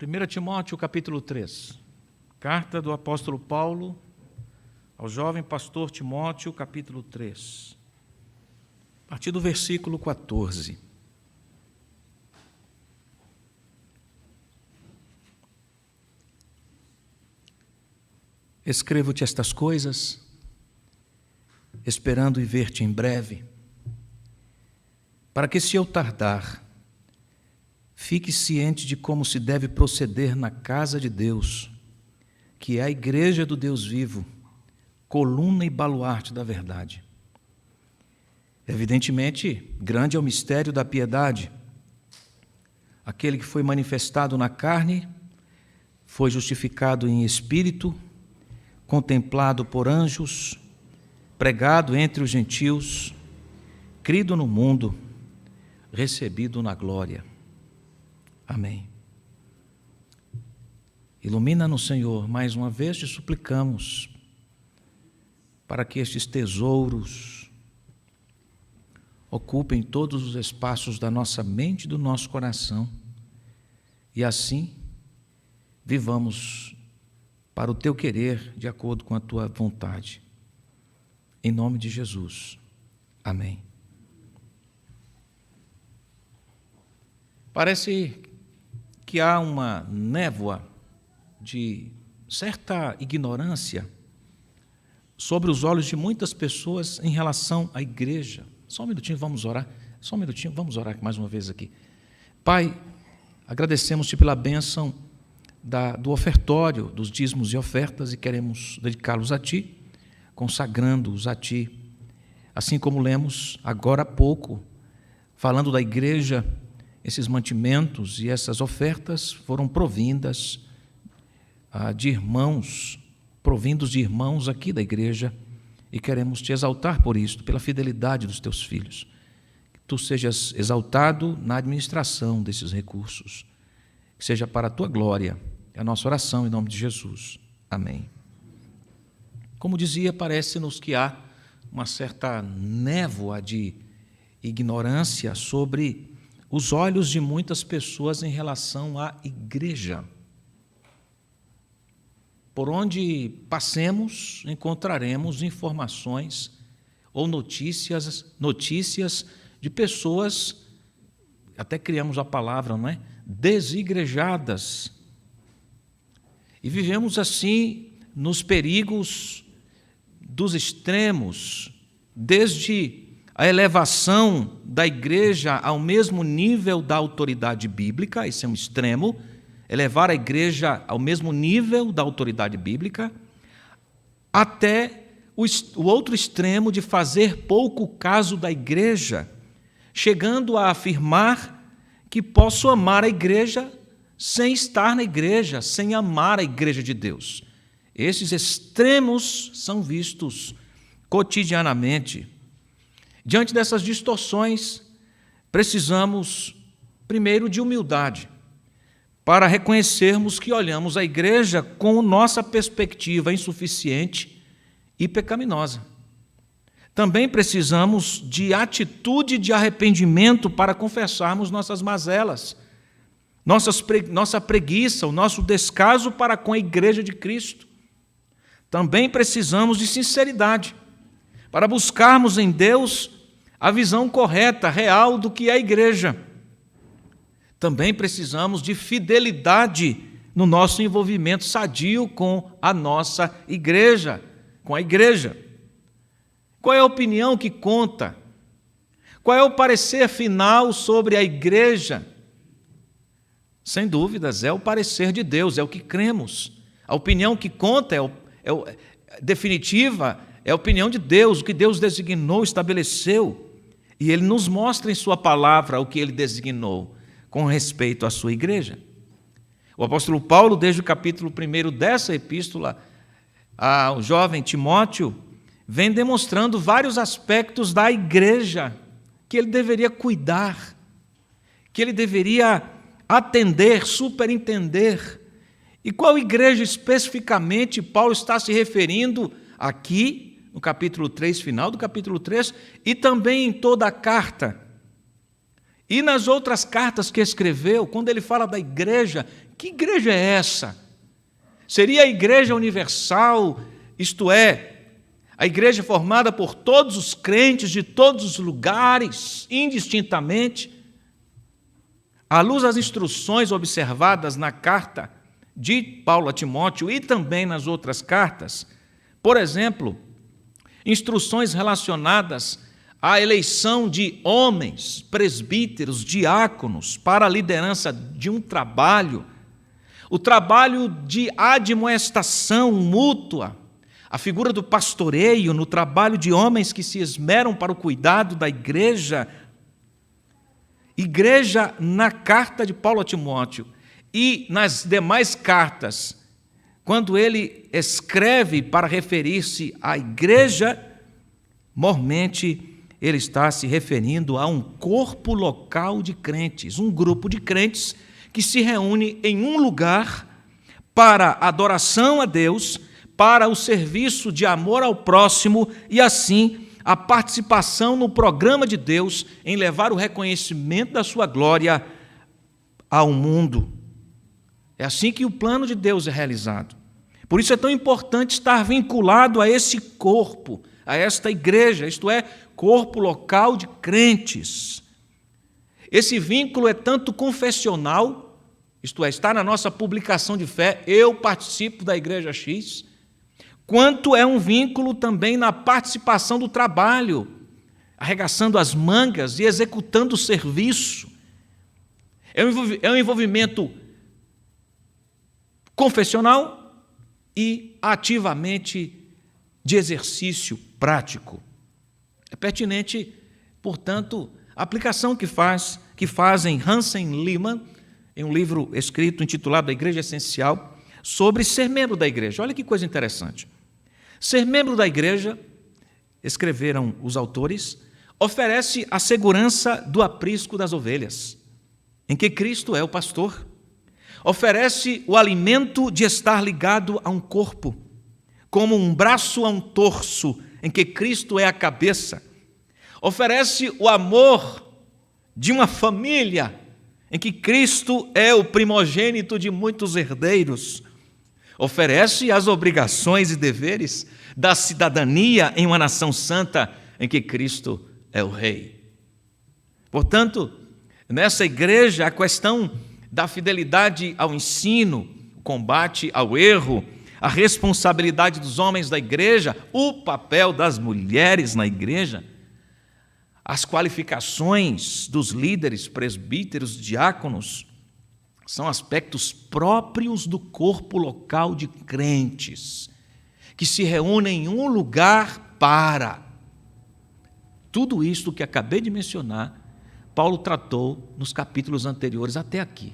1 Timóteo, capítulo 3. Carta do apóstolo Paulo ao jovem pastor Timóteo, capítulo 3. A partir do versículo 14. Escrevo-te estas coisas, esperando e ver-te em breve, para que, se eu tardar, fique ciente de como se deve proceder na casa de Deus, que é a igreja do Deus vivo, coluna e baluarte da verdade. Evidentemente, grande é o mistério da piedade. Aquele que foi manifestado na carne, foi justificado em espírito, contemplado por anjos, pregado entre os gentios, crido no mundo, recebido na glória. Amém. Ilumina-nos, Senhor, mais uma vez te suplicamos, para que estes tesouros ocupem todos os espaços da nossa mente e do nosso coração, e assim vivamos para o teu querer, de acordo com a tua vontade. Em nome de Jesus. Amém. Parece que há uma névoa de certa ignorância sobre os olhos de muitas pessoas em relação à igreja. Só um minutinho, vamos orar. Só um minutinho, vamos orar mais uma vez aqui. Pai, agradecemos-te pela bênção do ofertório, dos dízimos e ofertas, e queremos dedicá-los a Ti, consagrando-os a Ti. Assim como lemos agora há pouco, falando da igreja, esses mantimentos e essas ofertas foram provindas de irmãos, provindos de irmãos aqui da igreja, e queremos Te exaltar por isso, pela fidelidade dos Teus filhos. Que Tu sejas exaltado na administração desses recursos, que seja para a Tua glória. É a nossa oração em nome de Jesus. Amém. Como dizia, parece-nos que há uma certa névoa de ignorância sobre os olhos de muitas pessoas em relação à igreja. Por onde passemos, encontraremos informações ou notícias de pessoas, até criamos a palavra, não é? Desigrejadas. E vivemos assim nos perigos dos extremos, desde a elevação da igreja ao mesmo nível da autoridade bíblica, esse é um extremo, elevar a igreja ao mesmo nível da autoridade bíblica, até o outro extremo de fazer pouco caso da igreja, chegando a afirmar que posso amar a igreja sem estar na igreja, sem amar a igreja de Deus. Esses extremos são vistos cotidianamente. Diante dessas distorções, precisamos, primeiro, de humildade, para reconhecermos que olhamos a igreja com nossa perspectiva insuficiente e pecaminosa. Também precisamos de atitude de arrependimento para confessarmos nossas mazelas, nossa preguiça, o nosso descaso para com a igreja de Cristo. Também precisamos de sinceridade, para buscarmos em Deus a visão correta, real do que é a igreja. Também precisamos de fidelidade no nosso envolvimento sadio com a nossa igreja, com a igreja. Qual é a opinião que conta? Qual é o parecer final sobre a igreja? Sem dúvidas, é o parecer de Deus, é o que cremos. A opinião que conta definitiva é a opinião de Deus, o que Deus designou, estabeleceu. E Ele nos mostra em Sua palavra o que Ele designou com respeito à sua igreja. O apóstolo Paulo, desde o capítulo 1 dessa epístola ao jovem Timóteo, vem demonstrando vários aspectos da igreja que ele deveria cuidar, que ele deveria atender, superintender. E qual igreja especificamente Paulo está se referindo aqui, no capítulo 3, final do capítulo 3, e também em toda a carta? E nas outras cartas que escreveu, quando ele fala da igreja, que igreja é essa? Seria a igreja universal, isto é, a igreja formada por todos os crentes de todos os lugares, indistintamente? À luz das instruções observadas na carta de Paulo a Timóteo e também nas outras cartas, por exemplo, instruções relacionadas à eleição de homens, presbíteros, diáconos para a liderança de um trabalho, o trabalho de admoestação mútua, a figura do pastoreio no trabalho de homens que se esmeram para o cuidado da igreja. Igreja na carta de Paulo a Timóteo e nas demais cartas, quando ele escreve para referir-se à igreja, mormente ele está se referindo a um corpo local de crentes, um grupo de crentes que se reúne em um lugar para adoração a Deus, para o serviço de amor ao próximo e, assim, a participação no programa de Deus em levar o reconhecimento da sua glória ao mundo. É assim que o plano de Deus é realizado. Por isso é tão importante estar vinculado a esse corpo, a esta igreja, isto é, corpo local de crentes. Esse vínculo é tanto confessional, isto é, está na nossa publicação de fé, eu participo da igreja X, quanto é um vínculo também na participação do trabalho, arregaçando as mangas e executando o serviço. É um envolvimento confessional e ativamente de exercício prático. É pertinente, portanto, a aplicação que fazem Hansen Lehmann, em um livro escrito intitulado A Igreja Essencial, sobre ser membro da igreja. Olha que coisa interessante. Ser membro da igreja, escreveram os autores, oferece a segurança do aprisco das ovelhas, em que Cristo é o pastor. Oferece o alimento de estar ligado a um corpo, como um braço a um torso, em que Cristo é a cabeça. Oferece o amor de uma família, em que Cristo é o primogênito de muitos herdeiros. Oferece as obrigações e deveres da cidadania em uma nação santa, em que Cristo é o Rei. Portanto, nessa igreja, a questão da fidelidade ao ensino, o combate ao erro, a responsabilidade dos homens da igreja, o papel das mulheres na igreja, as qualificações dos líderes, presbíteros, diáconos, são aspectos próprios do corpo local de crentes, que se reúnem em um lugar para. Tudo isto que acabei de mencionar, Paulo tratou nos capítulos anteriores até aqui.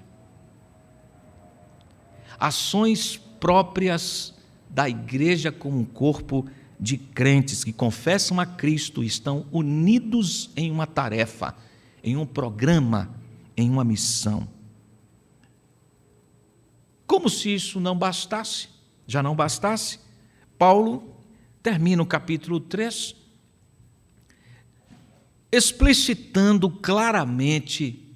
Ações próprias da igreja como um corpo de crentes que confessam a Cristo e estão unidos em uma tarefa, em um programa, em uma missão. Como se isso não bastasse, já não bastasse, Paulo termina o capítulo 3 explicitando claramente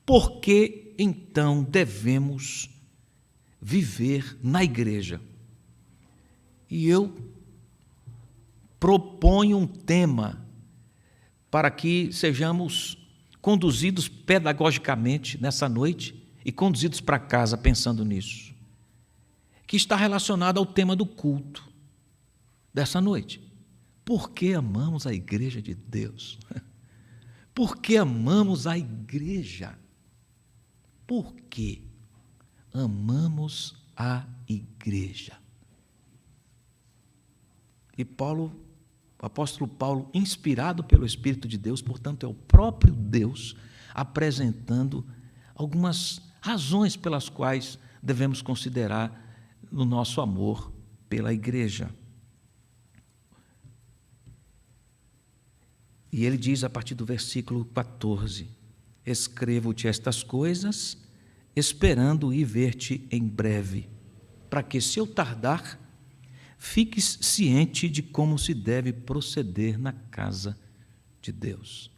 por que então devemos viver na igreja. E eu proponho um tema para que sejamos conduzidos pedagogicamente nessa noite e conduzidos para casa pensando nisso, que está relacionado ao tema do culto dessa noite. Por que amamos a igreja de Deus? Por que amamos a igreja? Por que amamos a igreja? E Paulo, o apóstolo Paulo, inspirado pelo Espírito de Deus, portanto é o próprio Deus, apresentando algumas razões pelas quais devemos considerar o nosso amor pela igreja. E ele diz a partir do versículo 14: escrevo-te estas coisas, esperando ir ver-te em breve, para que, se eu tardar, fiques ciente de como se deve proceder na casa de Deus.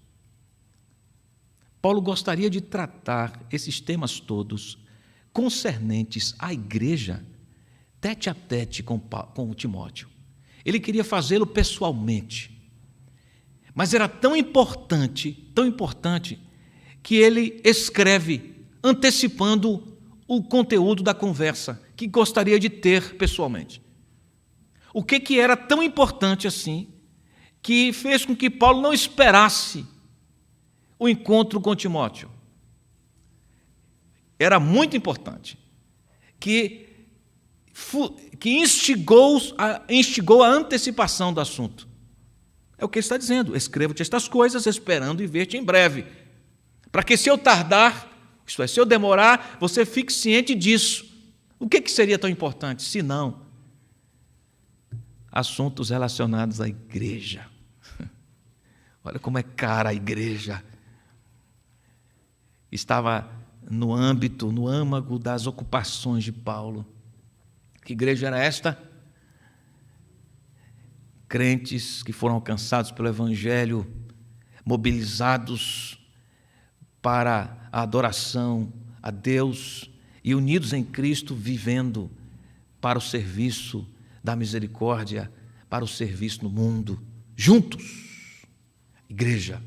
Paulo gostaria de tratar esses temas todos concernentes à igreja, tete a tete com o Timóteo. Ele queria fazê-lo pessoalmente. Mas era tão importante, que ele escreve antecipando o conteúdo da conversa que gostaria de ter pessoalmente. O que era tão importante assim que fez com que Paulo não esperasse o encontro com Timóteo? Era muito importante, que instigou a antecipação do assunto. É o que ele está dizendo: escrevo-te estas coisas, esperando e ver-te em breve, para que se eu tardar, isto é, se eu demorar, você fique ciente disso. O que seria tão importante, se não assuntos relacionados à igreja? Olha como é cara a igreja. Estava no âmago das ocupações de Paulo. Que igreja era esta? Crentes que foram alcançados pelo Evangelho, mobilizados para a adoração a Deus e unidos em Cristo, vivendo para o serviço da misericórdia, para o serviço no mundo, juntos, igreja.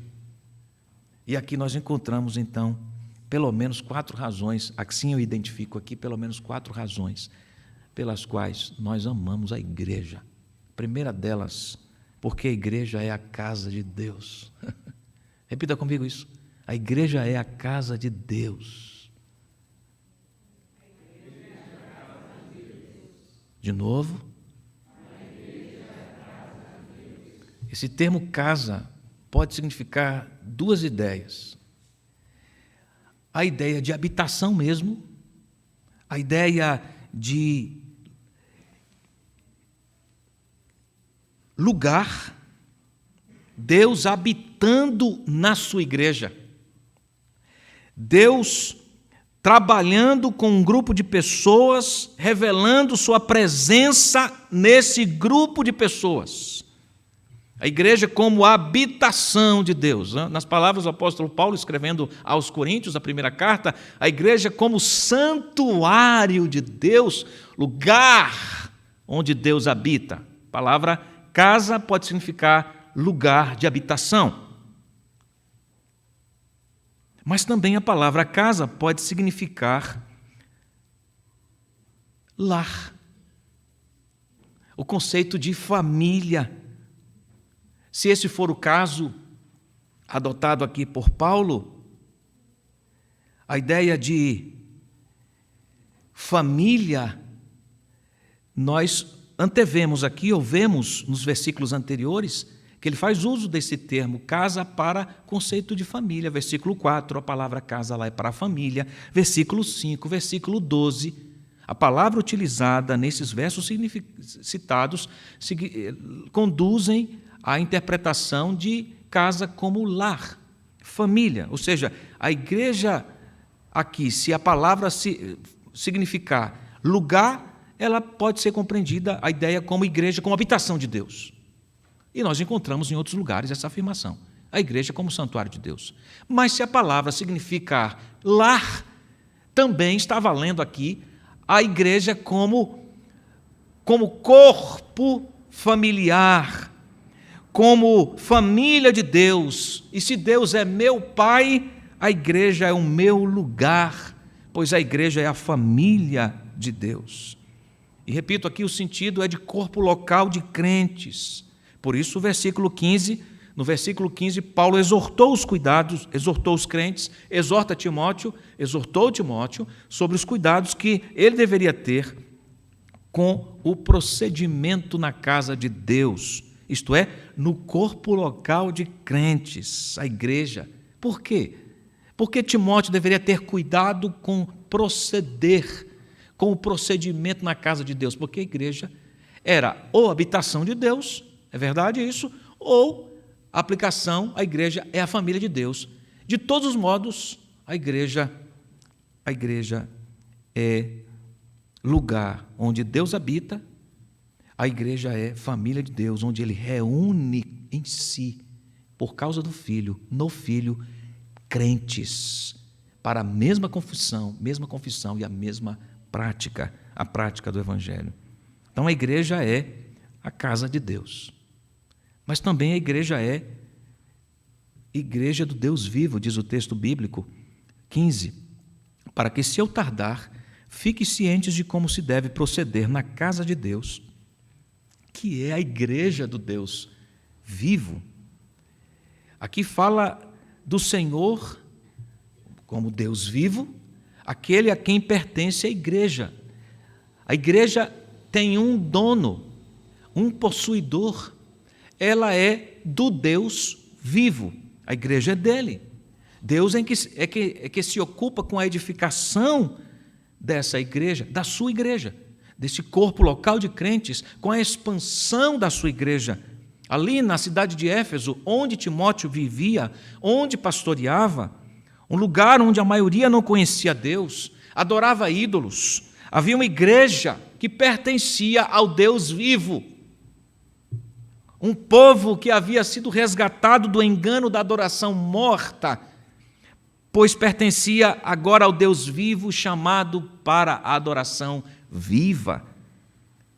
E aqui nós encontramos, então, pelo menos 4 razões, assim eu identifico aqui, pelo menos 4 razões pelas quais nós amamos a igreja. A primeira delas, porque a igreja é a casa de Deus. Repita comigo isso. A igreja é a casa de Deus. De novo. Esse termo casa pode significar 2 ideias. A ideia de habitação mesmo, a ideia de lugar, Deus habitando na sua igreja, Deus trabalhando com um grupo de pessoas, revelando sua presença nesse grupo de pessoas. A igreja como habitação de Deus. Nas palavras do apóstolo Paulo, escrevendo aos Coríntios, a primeira carta, a igreja como santuário de Deus, lugar onde Deus habita. A palavra casa pode significar lugar de habitação. Mas também a palavra casa pode significar lar. O conceito de família. Se esse for o caso adotado aqui por Paulo, a ideia de família, nós antevemos aqui, ou vemos nos versículos anteriores, que ele faz uso desse termo, casa, para conceito de família. Versículo 4, a palavra casa lá é para a família. Versículo 5, versículo 12, a palavra utilizada nesses versos citados conduzem à interpretação de casa como lar, família. Ou seja, a igreja aqui, se a palavra significar lugar, ela pode ser compreendida, a ideia como igreja, como habitação de Deus. E nós encontramos em outros lugares essa afirmação. A igreja como santuário de Deus. Mas se a palavra significar lar, também está valendo aqui a igreja como corpo familiar, como família de Deus. E se Deus é meu Pai, a igreja é o meu lugar, pois a igreja é a família de Deus. E repito aqui, o sentido é de corpo local de crentes. Por isso, no versículo 15, Paulo exortou os crentes, exortou Timóteo sobre os cuidados que ele deveria ter com o procedimento na casa de Deus, isto é, no corpo local de crentes, a igreja. Por quê? Porque Timóteo deveria ter cuidado com o procedimento na casa de Deus, porque a igreja era ou habitação de Deus, é verdade isso, ou aplicação, a igreja é a família de Deus. De todos os modos, a igreja é lugar onde Deus habita, a igreja é família de Deus, onde Ele reúne em si, por causa do Filho, no Filho, crentes para a mesma confissão e a mesma prática, a prática do Evangelho. Então a igreja é a casa de Deus, mas também a igreja é igreja do Deus vivo, diz o texto bíblico 15, para que, se eu tardar, fique cientes de como se deve proceder na casa de Deus, que é a igreja do Deus vivo. Aqui fala do Senhor como Deus vivo, aquele a quem pertence a igreja. A igreja tem um dono, um possuidor. Ela é do Deus vivo. A igreja é dele. Deus é que se ocupa com a edificação dessa igreja, da sua igreja, desse corpo local de crentes, com a expansão da sua igreja. Ali na cidade de Éfeso, onde Timóteo vivia, onde pastoreava, um lugar onde a maioria não conhecia Deus, adorava ídolos. Havia uma igreja que pertencia ao Deus vivo. Um povo que havia sido resgatado do engano da adoração morta, pois pertencia agora ao Deus vivo, chamado para a adoração viva.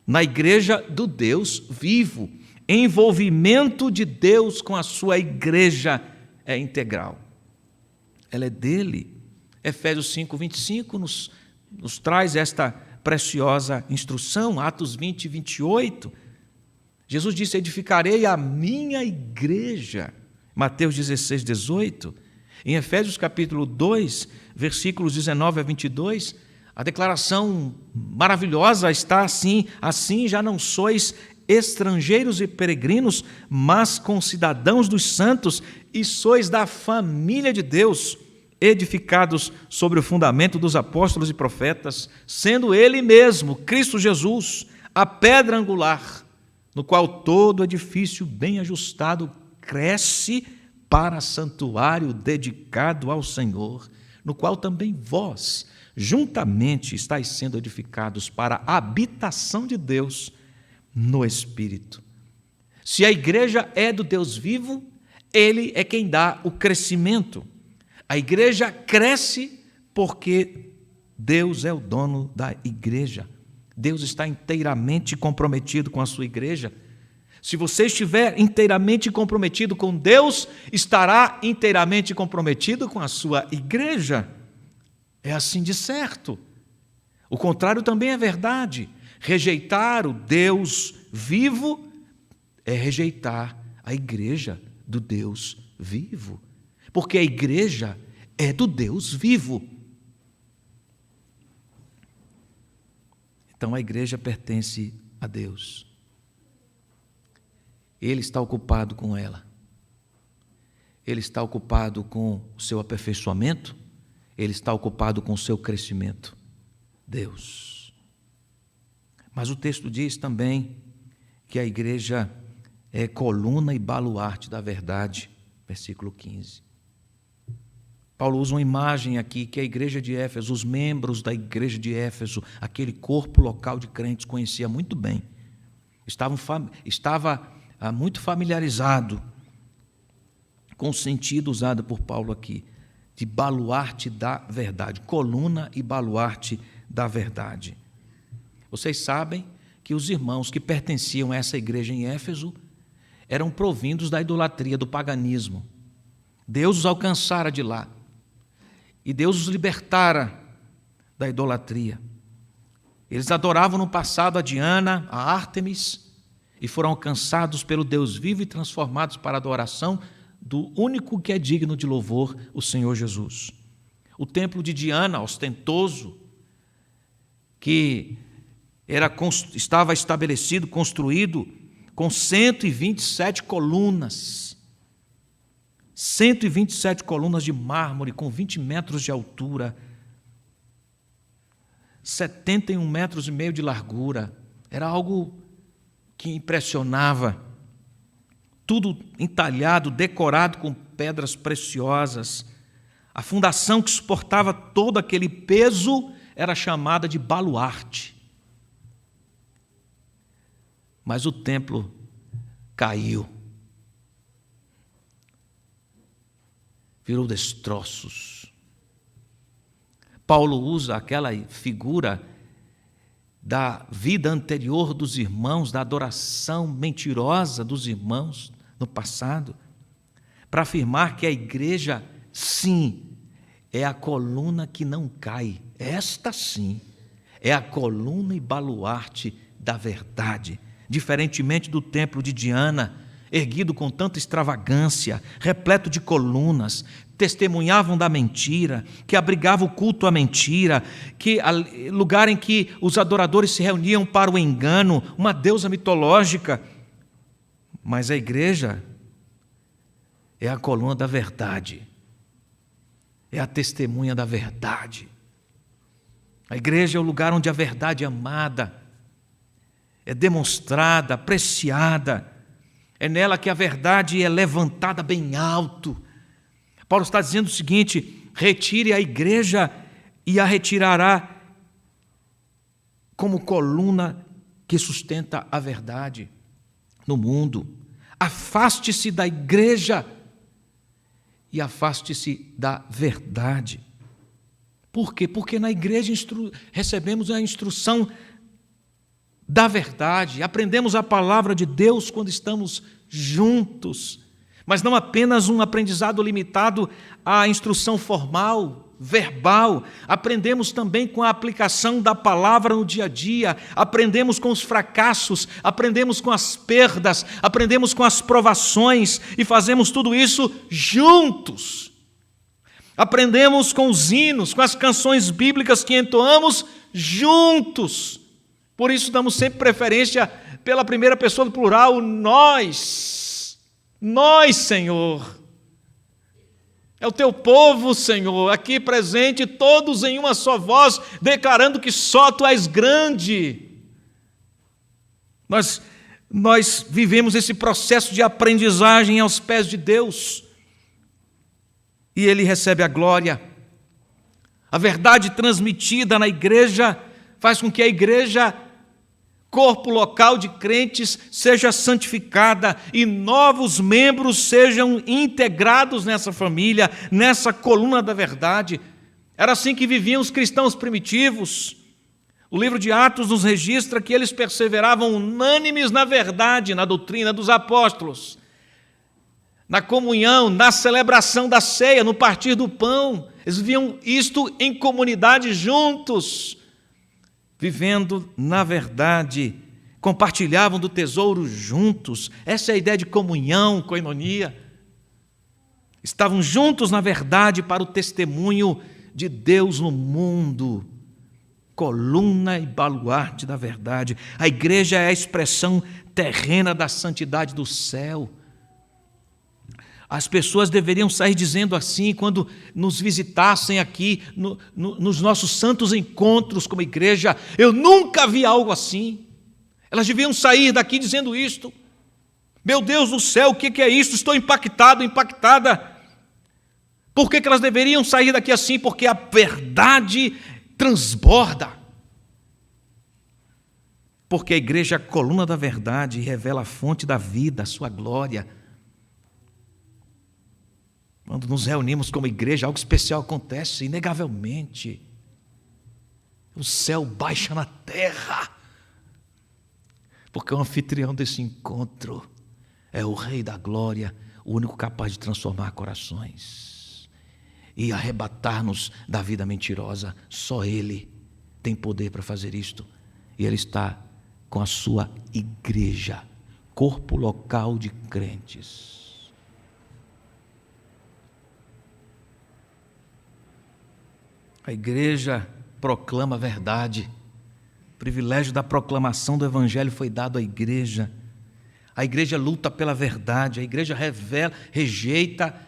Na igreja do Deus vivo, envolvimento de Deus com a sua igreja é integral. Ela é dele. Efésios 5:25 nos traz esta preciosa instrução. Atos 20, 28. Jesus disse: edificarei a minha igreja. Mateus 16, 18. Em Efésios capítulo 2, versículos 19 a 22, a declaração maravilhosa está assim: assim já não sois estrangeiros e peregrinos, mas concidadãos dos santos, e sois da família de Deus, edificados sobre o fundamento dos apóstolos e profetas, sendo Ele mesmo, Cristo Jesus, a pedra angular, no qual todo edifício bem ajustado cresce para santuário dedicado ao Senhor, no qual também vós, juntamente, estáis sendo edificados para a habitação de Deus no Espírito. Se a igreja é do Deus vivo, Ele é quem dá o crescimento. A igreja cresce porque Deus é o dono da igreja. Deus está inteiramente comprometido com a sua igreja. Se você estiver inteiramente comprometido com Deus, estará inteiramente comprometido com a sua igreja. É assim de certo. O contrário também é verdade. Rejeitar o Deus vivo é rejeitar a igreja do Deus vivo. Porque a igreja é do Deus vivo. Então a igreja pertence a Deus. Ele está ocupado com ela. Ele está ocupado com o seu aperfeiçoamento. Ele está ocupado com o seu crescimento. Deus. Mas o texto diz também que a igreja é coluna e baluarte da verdade. Versículo 15. Paulo usa uma imagem aqui que a igreja de Éfeso, os membros da igreja de Éfeso, aquele corpo local de crentes, conhecia muito bem. Estava muito familiarizado com o sentido usado por Paulo aqui, de baluarte da verdade, coluna e baluarte da verdade. Vocês sabem que os irmãos que pertenciam a essa igreja em Éfeso eram provindos da idolatria, do paganismo. Deus os alcançara de lá. E Deus os libertara da idolatria. Eles adoravam no passado a Diana, a Ártemis, e foram alcançados pelo Deus vivo e transformados para a adoração do único que é digno de louvor, o Senhor Jesus. O templo de Diana, ostentoso, que estava estabelecido, construído com 127 colunas. 127 colunas de mármore com 20 metros de altura, 71 metros e meio de largura. Era algo que impressionava. Tudo entalhado, decorado com pedras preciosas. A fundação que suportava todo aquele peso era chamada de baluarte. Mas o templo caiu. virou destroços. Paulo usa aquela figura da vida anterior dos irmãos, da adoração mentirosa dos irmãos no passado, para afirmar que a igreja, sim, é a coluna que não cai. Esta, sim, é a coluna e baluarte da verdade. Diferentemente do templo de Diana, erguido com tanta extravagância, repleto de colunas, testemunhavam da mentira, que abrigava o culto à mentira, que lugar em que os adoradores se reuniam para o engano, uma deusa mitológica. Mas a igreja é a coluna da verdade, é a testemunha da verdade. A igreja é o lugar onde a verdade é amada, é demonstrada, apreciada. É nela que a verdade é levantada bem alto. Paulo está dizendo o seguinte: retire a igreja e a retirará como coluna que sustenta a verdade no mundo. Afaste-se da igreja e afaste-se da verdade. Por quê? Porque na igreja recebemos a instrução da verdade, aprendemos a palavra de Deus quando estamos juntos, mas não apenas um aprendizado limitado à instrução formal, verbal. Aprendemos também com a aplicação da palavra no dia a dia, aprendemos com os fracassos, aprendemos com as perdas, aprendemos com as provações e fazemos tudo isso juntos. Aprendemos com os hinos, com as canções bíblicas que entoamos juntos. Por isso damos sempre preferência pela primeira pessoa do plural, nós, Senhor. É o teu povo, Senhor, aqui presente, todos em uma só voz, declarando que só tu és grande. Nós vivemos esse processo de aprendizagem aos pés de Deus, e Ele recebe a glória. A verdade transmitida na igreja faz com que a igreja, corpo local de crentes, seja santificada e novos membros sejam integrados nessa família, nessa coluna da verdade. Era assim que viviam os cristãos primitivos. O livro de Atos nos registra que eles perseveravam unânimes na verdade, na doutrina dos apóstolos, na comunhão, na celebração da ceia, no partir do pão. Eles viviam isto em comunidade juntos, vivendo na verdade, compartilhavam do tesouro juntos. Essa é a ideia de comunhão, koinonia. Estavam juntos na verdade para o testemunho de Deus no mundo, coluna e baluarte da verdade. A igreja é a expressão terrena da santidade do céu. As pessoas deveriam sair dizendo assim quando nos visitassem aqui nos nossos santos encontros como igreja: eu nunca vi algo assim. Elas deviam sair daqui dizendo isto: meu Deus do céu, o que é isso? Estou impactado, impactada. Por que elas deveriam sair daqui assim? Porque a verdade transborda. Porque a igreja é a coluna da verdade e revela a fonte da vida, a sua glória. Quando nos reunimos como igreja, algo especial acontece, inegavelmente. O céu baixa na terra, porque o anfitrião desse encontro é o Rei da Glória, o único capaz de transformar corações e arrebatar-nos da vida mentirosa. Só Ele tem poder para fazer isto. E Ele está com a sua igreja, corpo local de crentes. A igreja proclama a verdade. O privilégio da proclamação do Evangelho foi dado à igreja. A igreja luta pela verdade. A igreja rejeita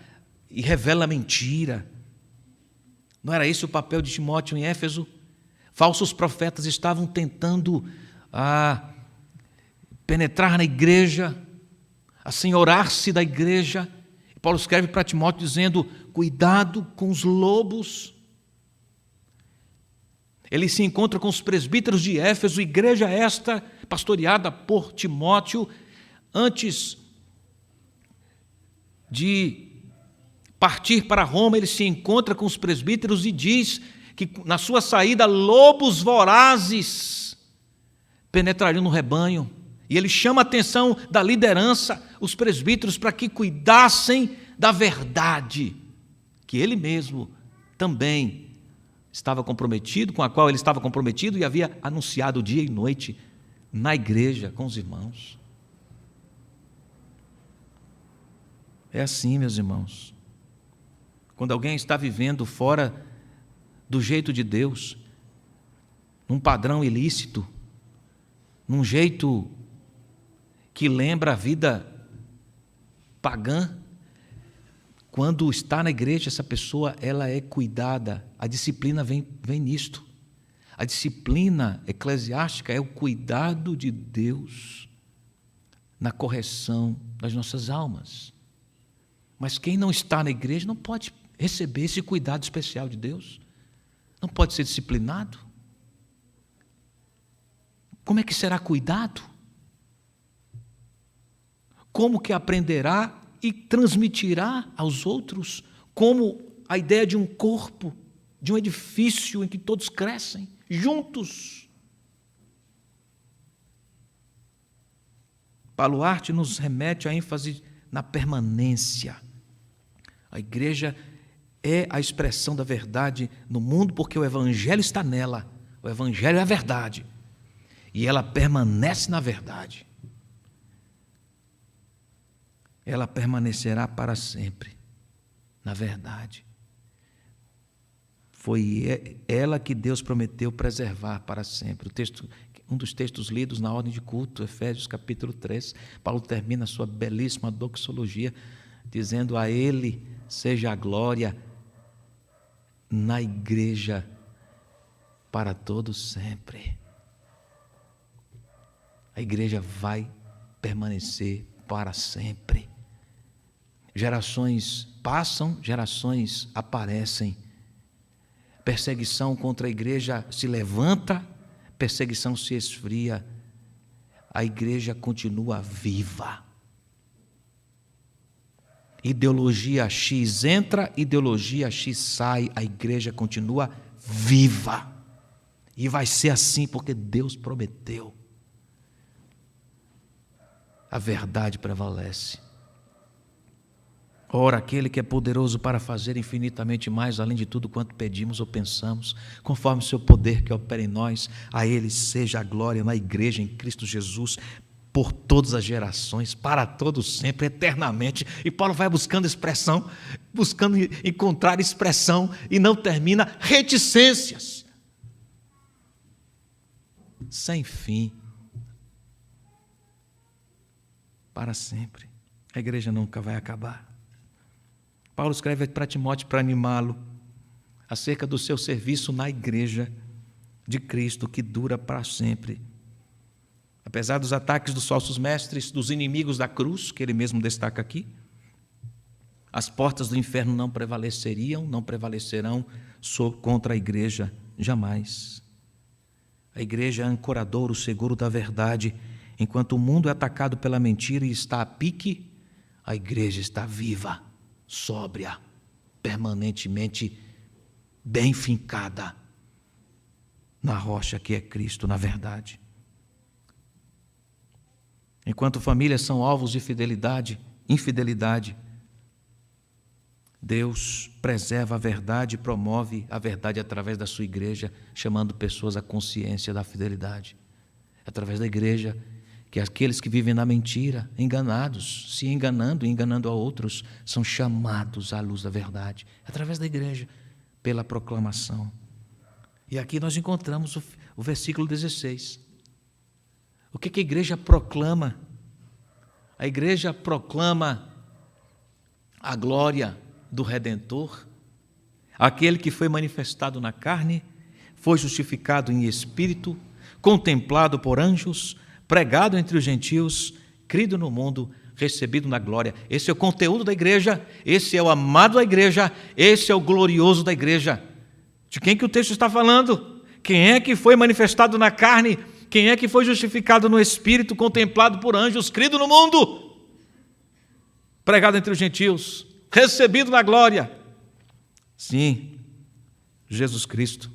e revela a mentira. Não era esse o papel de Timóteo em Éfeso? Falsos profetas estavam tentando penetrar na igreja, assenhorar-se da igreja. Paulo escreve para Timóteo dizendo: cuidado com os lobos. Ele se encontra com os presbíteros de Éfeso, igreja esta pastoreada por Timóteo, antes de partir para Roma, ele se encontra com os presbíteros e diz que na sua saída lobos vorazes penetrariam no rebanho. E ele chama a atenção da liderança, os presbíteros, para que cuidassem da verdade, que ele mesmo também estava comprometido, com a qual ele estava comprometido e havia anunciado dia e noite na igreja com os irmãos. É assim, meus irmãos. Quando alguém está vivendo fora do jeito de Deus, num padrão ilícito, num jeito que lembra a vida pagã, quando está na igreja, essa pessoa ela é cuidada. A disciplina vem nisto. A disciplina eclesiástica é o cuidado de Deus na correção das nossas almas. Mas quem não está na igreja não pode receber esse cuidado especial de Deus. Não pode ser disciplinado. Como é que será cuidado? Como que aprenderá e transmitirá aos outros como a ideia de um corpo, de um edifício em que todos crescem juntos? Baluarte nos remete à ênfase na permanência. A igreja é a expressão da verdade no mundo porque o evangelho está nela. O evangelho é a verdade. E ela permanece na verdade. Ela permanecerá para sempre na verdade. Foi ela que Deus prometeu preservar para sempre. Um dos textos lidos na ordem de culto, Efésios capítulo 3, Paulo termina a sua belíssima doxologia dizendo: a Ele seja a glória na igreja para todos sempre. A igreja vai permanecer para sempre. Gerações passam, gerações aparecem. Perseguição contra a igreja se levanta, perseguição se esfria. A igreja continua viva. Ideologia X entra, ideologia X sai, a igreja continua viva. E vai ser assim porque Deus prometeu. A verdade prevalece. Ora, aquele que é poderoso para fazer infinitamente mais, além de tudo quanto pedimos ou pensamos, conforme o seu poder que opera em nós, a Ele seja a glória na igreja, em Cristo Jesus, por todas as gerações, para todos sempre, eternamente. E Paulo vai buscando expressão, buscando encontrar expressão, e não termina: reticências. Sem fim. Para sempre. A igreja nunca vai acabar. Paulo escreve para Timóteo para animá-lo acerca do seu serviço na igreja de Cristo, que dura para sempre. Apesar dos ataques dos falsos mestres, dos inimigos da cruz, que ele mesmo destaca aqui, as portas do inferno não prevaleceriam, não prevalecerão contra a igreja jamais. A igreja é ancorador, o seguro da verdade. Enquanto o mundo é atacado pela mentira e está a pique, a igreja está viva, sóbria, permanentemente bem fincada na rocha que é Cristo, na verdade. Enquanto famílias são alvos de infidelidade, Deus preserva a verdade e promove a verdade através da sua igreja, chamando pessoas à consciência da fidelidade. Através da igreja, que aqueles que vivem na mentira, enganados, se enganando e enganando a outros, são chamados à luz da verdade, através da igreja, pela proclamação. E aqui nós encontramos o versículo 16. O que a igreja proclama? A igreja proclama a glória do Redentor, aquele que foi manifestado na carne, foi justificado em espírito, contemplado por anjos, pregado entre os gentios, crido no mundo, recebido na glória. Esse é o conteúdo da igreja, esse é o amado da igreja, esse é o glorioso da igreja. De quem que o texto está falando? Quem é que foi manifestado na carne? Quem é que foi justificado no espírito, contemplado por anjos, crido no mundo, pregado entre os gentios? recebido na glória. Sim, Jesus Cristo.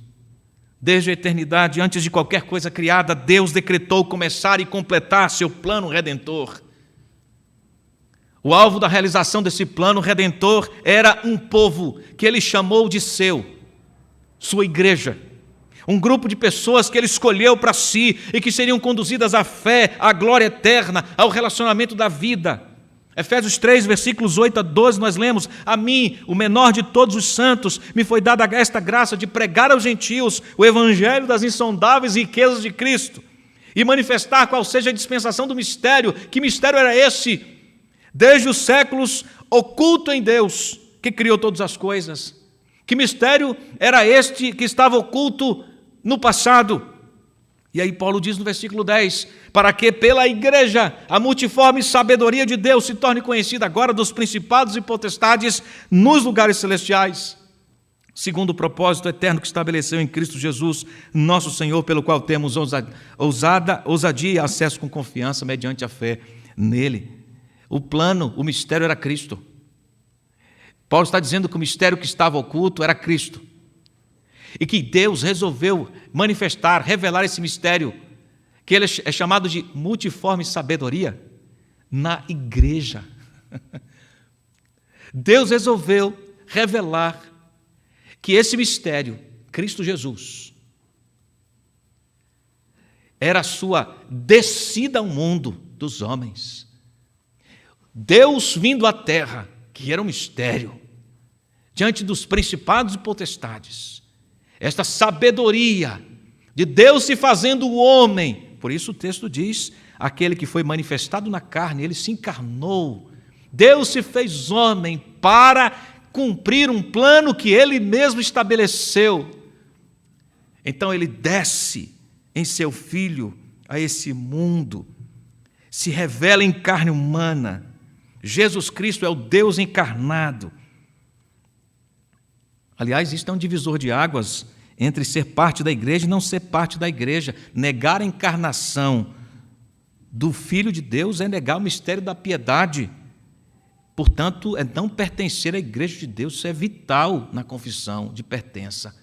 Desde a eternidade, antes de qualquer coisa criada, Deus decretou começar e completar seu plano redentor. O alvo da realização desse plano redentor era um povo que ele chamou de seu, sua igreja. Um grupo de pessoas que ele escolheu para si e que seriam conduzidas à fé, à glória eterna, ao relacionamento da vida. Efésios 3, versículos 8 a 12, nós lemos: a mim, o menor de todos os santos, me foi dada esta graça de pregar aos gentios o evangelho das insondáveis riquezas de Cristo e manifestar qual seja a dispensação do mistério. Que mistério era esse? Desde os séculos, oculto em Deus, que criou todas as coisas. Que mistério era este que estava oculto no passado? E aí Paulo diz no versículo 10, para que pela igreja a multiforme sabedoria de Deus se torne conhecida agora dos principados e potestades nos lugares celestiais, segundo o propósito eterno que estabeleceu em Cristo Jesus, nosso Senhor, pelo qual temos ousadia e acesso com confiança mediante a fé nele. O plano, o mistério era Cristo. Paulo está dizendo que o mistério que estava oculto era Cristo. E que Deus resolveu manifestar, revelar esse mistério, que ele é chamado de multiforme sabedoria, na igreja. Deus resolveu revelar que esse mistério, Cristo Jesus, era a sua descida ao mundo dos homens. Deus vindo à terra, que era um mistério, diante dos principados e potestades. Esta sabedoria de Deus se fazendo o homem. Por isso o texto diz, aquele que foi manifestado na carne, ele se encarnou. Deus se fez homem para cumprir um plano que ele mesmo estabeleceu. Então ele desce em seu Filho a esse mundo, se revela em carne humana. Jesus Cristo é o Deus encarnado. Aliás, isto é um divisor de águas entre ser parte da igreja e não ser parte da igreja. Negar a encarnação do Filho de Deus é negar o mistério da piedade. Portanto, é não pertencer à igreja de Deus. Isso é vital na confissão de pertença.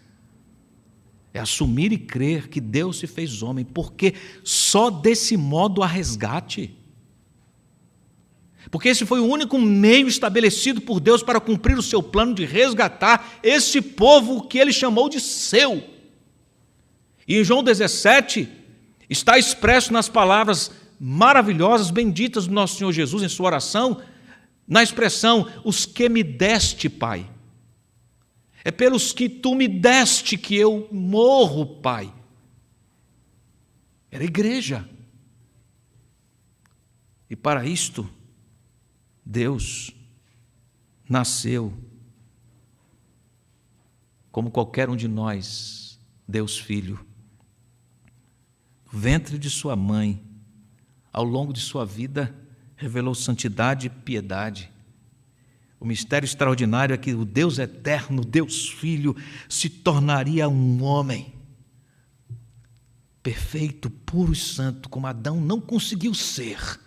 É assumir e crer que Deus se fez homem, porque só desse modo há resgate. Porque esse foi o único meio estabelecido por Deus para cumprir o seu plano de resgatar esse povo que ele chamou de seu. E em João 17 está expresso nas palavras maravilhosas, benditas do nosso Senhor Jesus em sua oração, na expressão, os que me deste, Pai. É pelos que tu me deste que eu morro, Pai. Era a igreja. E para isto, Deus nasceu como qualquer um de nós, Deus Filho, no ventre de sua mãe, ao longo de sua vida, revelou santidade e piedade. O mistério extraordinário é que o Deus eterno, Deus Filho, se tornaria um homem perfeito, puro e santo, como Adão não conseguiu ser.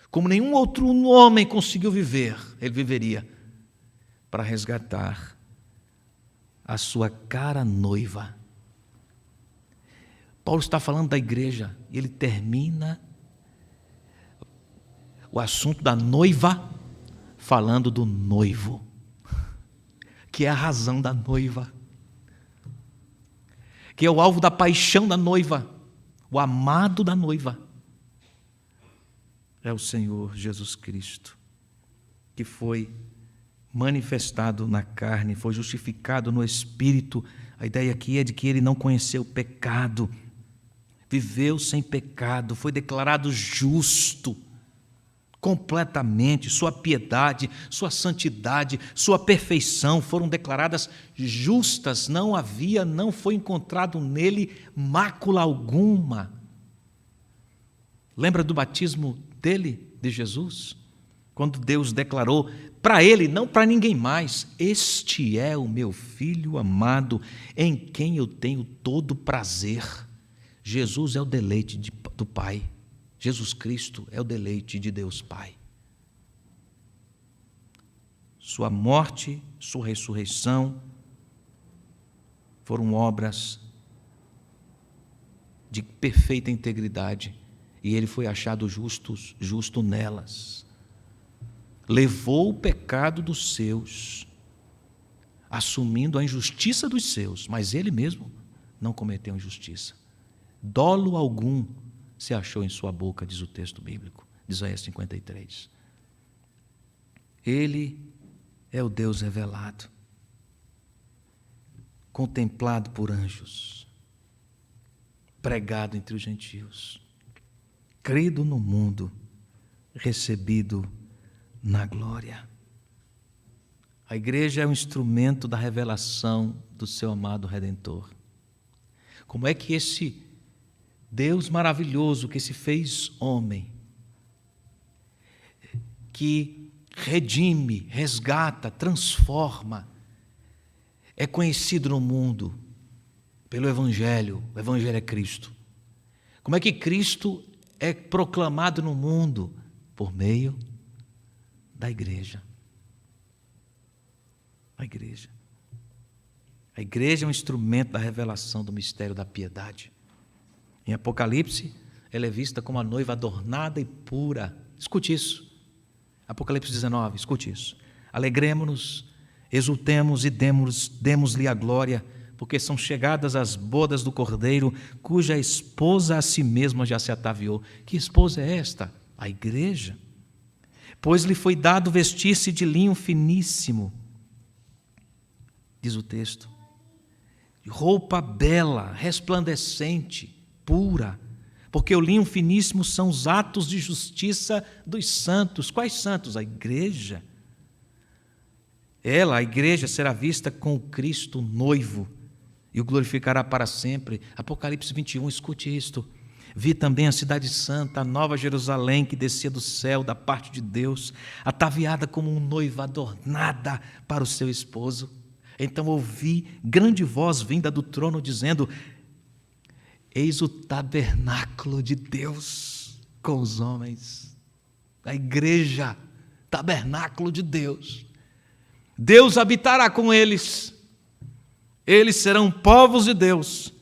Como nenhum outro homem conseguiu viver, ele viveria para resgatar a sua cara noiva. Paulo está falando da igreja, e ele termina o assunto da noiva falando do noivo, que é a razão da noiva, que é o alvo da paixão da noiva, o amado da noiva. É o Senhor Jesus Cristo, que foi manifestado na carne, foi justificado no Espírito. A ideia aqui é de que ele não conheceu o pecado, viveu sem pecado, foi declarado justo completamente, sua piedade, sua santidade, sua perfeição foram declaradas justas, não foi encontrado nele mácula alguma. Lembra do batismo dele, de Jesus? Quando Deus declarou para ele, não para ninguém mais: este é o meu Filho amado, em quem eu tenho todo prazer. Jesus é o deleite do Pai. Jesus Cristo é o deleite de Deus Pai. sua morte, sua ressurreição foram obras de perfeita integridade, e ele foi achado justo nelas. Levou o pecado dos seus, assumindo a injustiça dos seus, mas ele mesmo não cometeu injustiça. Dolo algum se achou em sua boca, diz o texto bíblico, de Isaías 53. Ele é o Deus revelado, contemplado por anjos, pregado entre os gentios, crido no mundo, recebido na glória. A igreja é um instrumento da revelação do seu amado Redentor. Como é que esse Deus maravilhoso que se fez homem, que redime, resgata, transforma, é conhecido no mundo pelo Evangelho? O Evangelho é Cristo. Como é que Cristo é proclamado no mundo? Por meio da igreja. A igreja. A igreja é um instrumento da revelação do mistério da piedade. Em Apocalipse, ela é vista como a noiva adornada e pura. Escute isso. Apocalipse 19, escute isso. Alegremo-nos, exultemos e demos-lhe a glória, porque são chegadas as bodas do Cordeiro, cuja esposa a si mesma já se ataviou. Que esposa é esta? A igreja. Pois lhe foi dado vestir-se de linho finíssimo, diz o texto, roupa bela, resplandecente, pura, porque o linho finíssimo são os atos de justiça dos santos. Quais santos? A igreja. Ela, a igreja, será vista com o Cristo noivo e o glorificará para sempre. Apocalipse 21, escute isto. Vi também a cidade santa, a nova Jerusalém, que descia do céu da parte de Deus, ataviada como um noivo adornada para o seu esposo. Então ouvi grande voz vinda do trono dizendo: eis o tabernáculo de Deus com os homens. A igreja, tabernáculo de Deus. Deus habitará com eles. Eles serão povos de Deus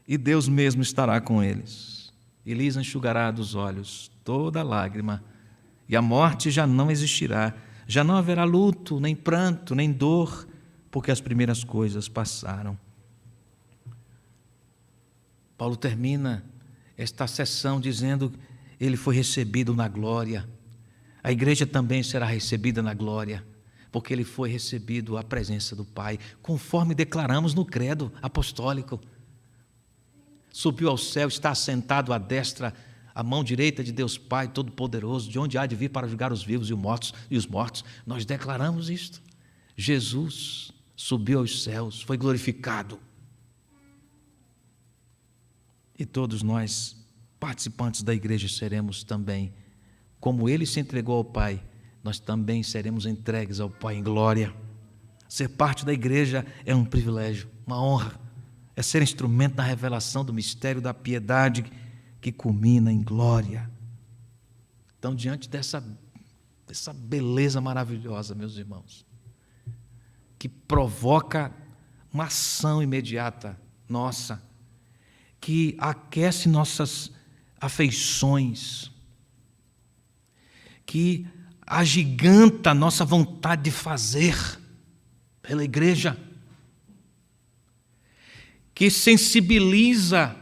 e Deus mesmo estará com eles. E lhes enxugará dos olhos toda lágrima, e a morte já não existirá. Já não haverá luto, nem pranto, nem dor, porque as primeiras coisas passaram. Paulo termina esta sessão dizendo: ele foi recebido na glória. A igreja também será recebida na glória, porque ele foi recebido à presença do Pai, conforme declaramos no credo apostólico. Subiu ao céu, está assentado à destra, à mão direita de Deus Pai Todo-Poderoso, de onde há de vir para julgar os vivos e os mortos. Nós declaramos isto. Jesus subiu aos céus, foi glorificado. E todos nós, participantes da igreja, seremos também, como ele se entregou ao Pai, nós também seremos entregues ao Pai em glória. Ser parte da igreja é um privilégio, uma honra. É ser instrumento da revelação do mistério da piedade que culmina em glória. Então, diante dessa beleza maravilhosa, meus irmãos, que provoca uma ação imediata nossa, que aquece nossas afeições, que agiganta a nossa vontade de fazer pela igreja, que sensibiliza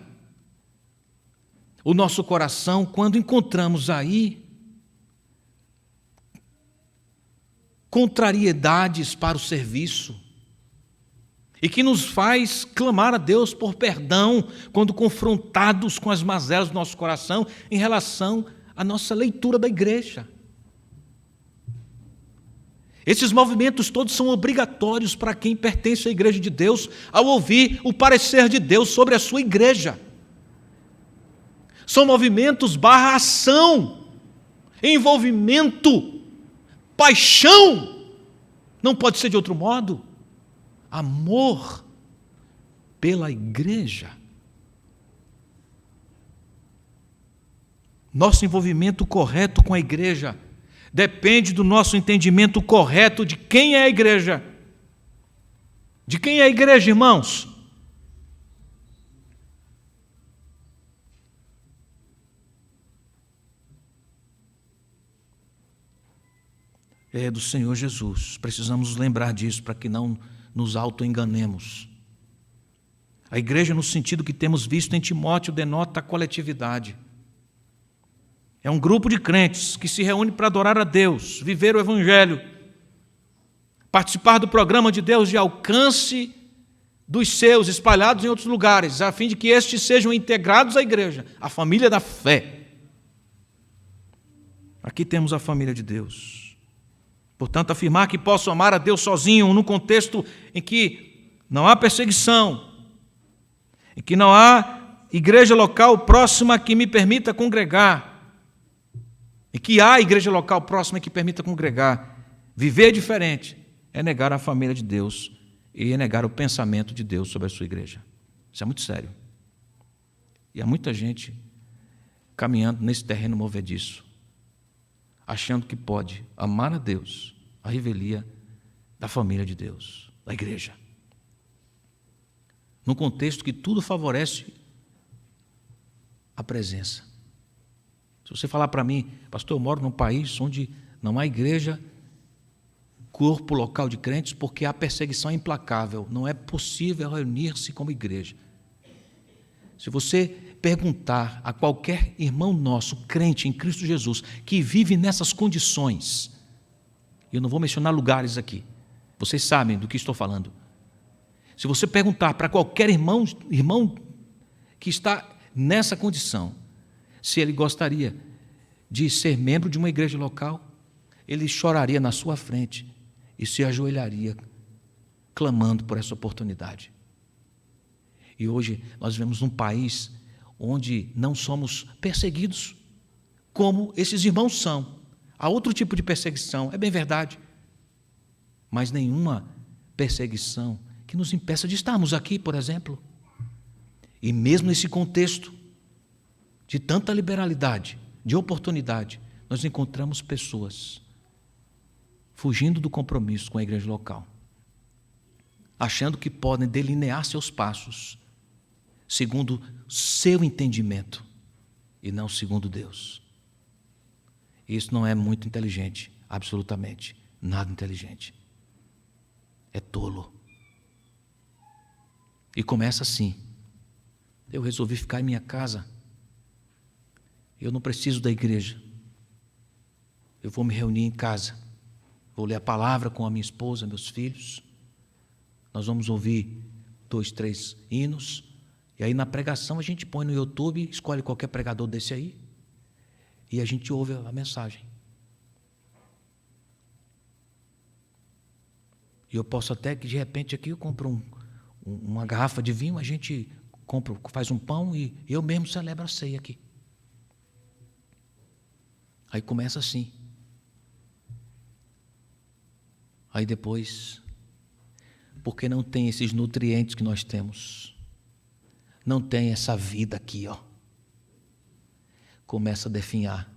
o nosso coração quando encontramos aí contrariedades para o serviço, e que nos faz clamar a Deus por perdão quando confrontados com as mazelas do nosso coração em relação à nossa leitura da igreja. Esses movimentos todos são obrigatórios para quem pertence à igreja de Deus, ao ouvir o parecer de Deus sobre a sua igreja. São movimentos barra ação, envolvimento, paixão, não pode ser de outro modo, amor pela igreja. Nosso envolvimento correto com a igreja depende do nosso entendimento correto de quem é a igreja. De quem é a igreja, irmãos? É do Senhor Jesus. Precisamos nos lembrar disso para que não nos autoenganemos. A igreja, no sentido que temos visto em Timóteo, denota a coletividade. É um grupo de crentes que se reúne para adorar a Deus, viver o Evangelho, participar do programa de Deus de alcance dos seus espalhados em outros lugares, a fim de que estes sejam integrados à igreja, à família da fé. Aqui temos a família de Deus. Portanto, afirmar que posso amar a Deus sozinho, num contexto em que não há perseguição, em que não há igreja local próxima que me permita congregar, e que há igreja local próxima que permita congregar, viver diferente, é negar a família de Deus e é negar o pensamento de Deus sobre a sua igreja. Isso é muito sério. E há muita gente caminhando nesse terreno movediço, achando que pode amar a Deus, a revelia da família de Deus, da igreja. Num contexto que tudo favorece a presença. Se você falar para mim, pastor, eu moro num país onde não há igreja, corpo local de crentes, porque a perseguição é implacável, não é possível reunir-se como igreja. Se você perguntar a qualquer irmão nosso, crente em Cristo Jesus, que vive nessas condições, eu não vou mencionar lugares aqui, vocês sabem do que estou falando. Se você perguntar para qualquer irmão que está nessa condição, se ele gostaria de ser membro de uma igreja local, ele choraria na sua frente e se ajoelharia, clamando por essa oportunidade. E hoje nós vivemos num país onde não somos perseguidos como esses irmãos são. Há outro tipo de perseguição, é bem verdade, mas nenhuma perseguição que nos impeça de estarmos aqui, por exemplo. E mesmo nesse contexto de tanta liberalidade, de oportunidade, nós encontramos pessoas fugindo do compromisso com a igreja local, achando que podem delinear seus passos segundo seu entendimento e não segundo Deus. Isso não é muito inteligente, absolutamente nada inteligente. É tolo. E começa assim. Eu resolvi ficar em minha casa. Eu não preciso da igreja. Eu vou me reunir em casa. Vou ler a palavra com a minha esposa, meus filhos. Nós vamos ouvir 2, 3 hinos. E aí na pregação a gente põe no YouTube, escolhe qualquer pregador desse aí, e a gente ouve a mensagem. E eu posso até que de repente aqui eu compro uma garrafa de vinho, a gente faz um pão e eu mesmo celebro a ceia aqui. Aí começa assim. Aí depois, porque não tem esses nutrientes que nós temos, não tem essa vida aqui, ó, começa a definhar,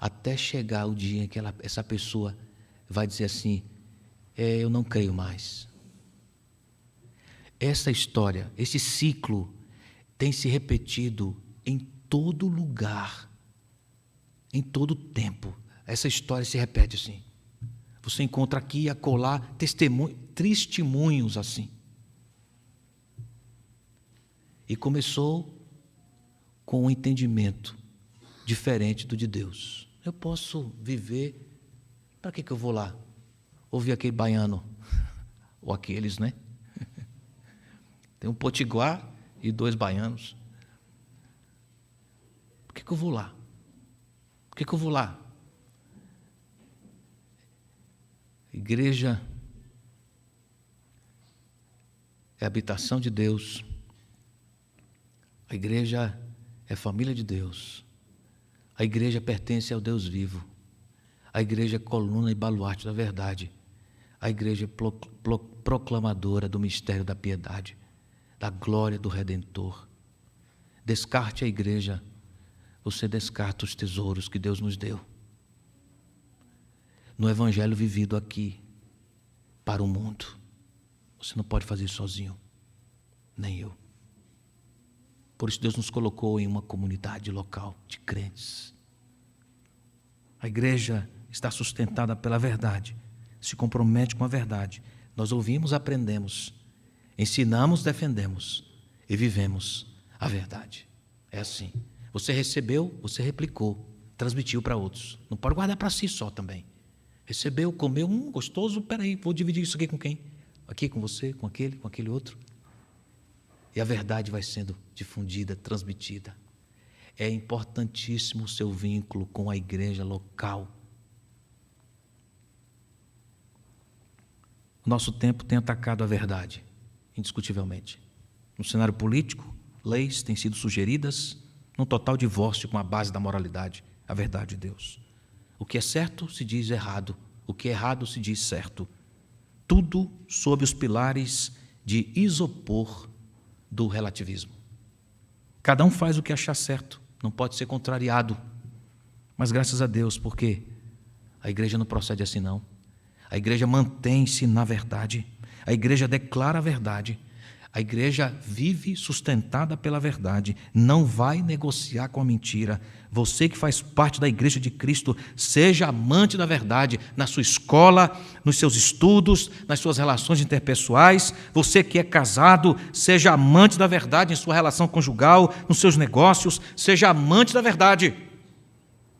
até chegar o dia em que essa pessoa vai dizer assim, eu não creio mais. Essa história, esse ciclo tem se repetido em todo lugar, em todo tempo. Essa história se repete assim. Você encontra aqui e acolá testemunhos assim. E começou com um entendimento diferente do de Deus. Eu posso viver, para que eu vou lá? Ouvir aquele baiano, ou aqueles, né? Tem um potiguar e 2 baianos. Por que eu vou lá? Por que eu vou lá? Igreja é a habitação de Deus. A igreja é família de Deus. A igreja pertence ao Deus vivo. A igreja é coluna e baluarte da verdade. A igreja é proclamadora do mistério da piedade, da glória do Redentor. Descarte a igreja, você descarta os tesouros que Deus nos deu. no evangelho vivido aqui para o mundo. Você não pode fazer isso sozinho, nem eu. Por isso Deus nos colocou em uma comunidade local de crentes. A igreja está sustentada pela verdade, se compromete com a verdade. Nós ouvimos, aprendemos, ensinamos, defendemos e vivemos a verdade. É assim. Você recebeu, você replicou, transmitiu para outros. Não pode guardar para si só também. Recebeu, comeu, gostoso, peraí, vou dividir isso aqui com quem? Aqui com você, com aquele outro. E a verdade vai sendo difundida, transmitida. É importantíssimo o seu vínculo com a igreja local. O nosso tempo tem atacado a verdade, indiscutivelmente. No cenário político, leis têm sido sugeridas num total divórcio com a base da moralidade, a verdade de Deus. O que é certo se diz errado, o que é errado se diz certo. Tudo sob os pilares de isopor do relativismo. Cada um faz o que achar certo, não pode ser contrariado. Mas graças a Deus, porque a igreja não procede assim não. A igreja mantém-se na verdade, a igreja declara a verdade, a igreja vive sustentada pela verdade, não vai negociar com a mentira. Você que faz parte da igreja de Cristo, seja amante da verdade na sua escola, nos seus estudos, nas suas relações interpessoais. Você que é casado, seja amante da verdade em sua relação conjugal, nos seus negócios, seja amante da verdade.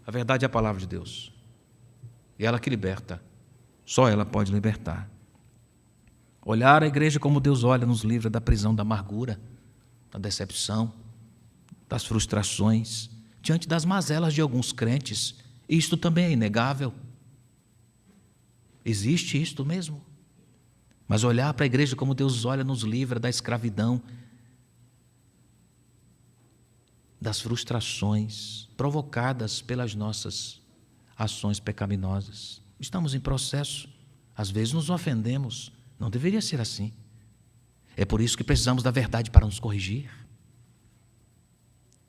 A verdade é a palavra de Deus. E ela que liberta. Só ela pode libertar. Olhar a igreja como Deus olha nos livra da prisão da amargura, da decepção, das frustrações, diante das mazelas de alguns crentes. Isto também é inegável. Existe isto mesmo. Mas olhar para a igreja como Deus olha nos livra da escravidão, das frustrações provocadas pelas nossas ações pecaminosas. Estamos em processo, às vezes nos ofendemos, não deveria ser assim. É por isso que precisamos da verdade para nos corrigir.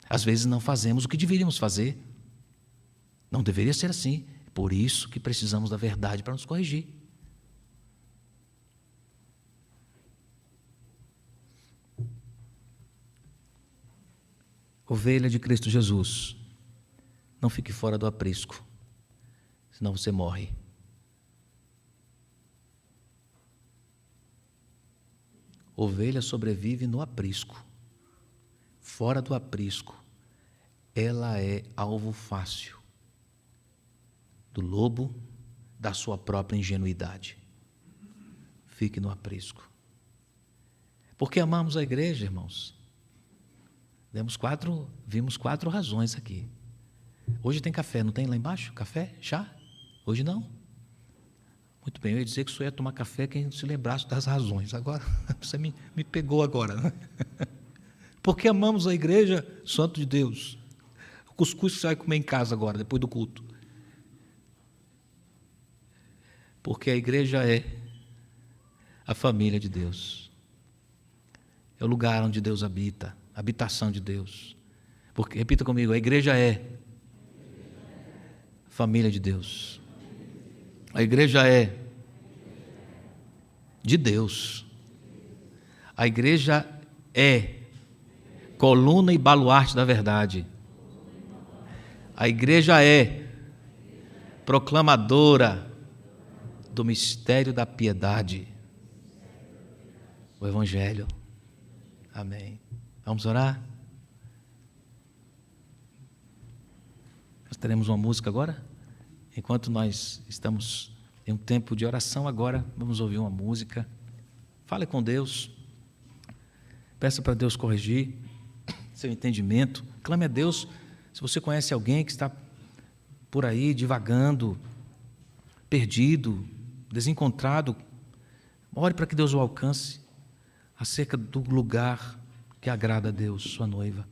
Às vezes não fazemos o que deveríamos fazer, não deveria ser assim. É por isso que precisamos da verdade para nos corrigir. Ovelha de Cristo Jesus, não fique fora do aprisco, senão você morre. Ovelha sobrevive no aprisco. Fora do aprisco, ela é alvo fácil do lobo, da sua própria ingenuidade. Fique no aprisco. Porque amamos a igreja, irmãos. Vimos 4 razões aqui. Hoje tem café, não tem lá embaixo? Café? Chá? Hoje não? Muito bem, eu ia dizer que só ia tomar café quem se lembrasse das razões. Agora, você me pegou agora. Porque amamos a igreja, santo de Deus. O cuscuz que você vai comer em casa agora, depois do culto. Porque a igreja é a família de Deus. É o lugar onde Deus habita, a habitação de Deus. Porque, repita comigo, a igreja é a família de Deus. A igreja é de Deus. A igreja é coluna e baluarte da verdade. A igreja é proclamadora do mistério da piedade. O Evangelho. Amém. Vamos orar? Nós teremos uma música agora? Enquanto nós estamos em um tempo de oração agora, vamos ouvir uma música. Fale com Deus. Peça para Deus corrigir seu entendimento. Clame a Deus. Se você conhece alguém que está por aí divagando, perdido, desencontrado, ore para que Deus o alcance acerca do lugar que agrada a Deus, sua noiva.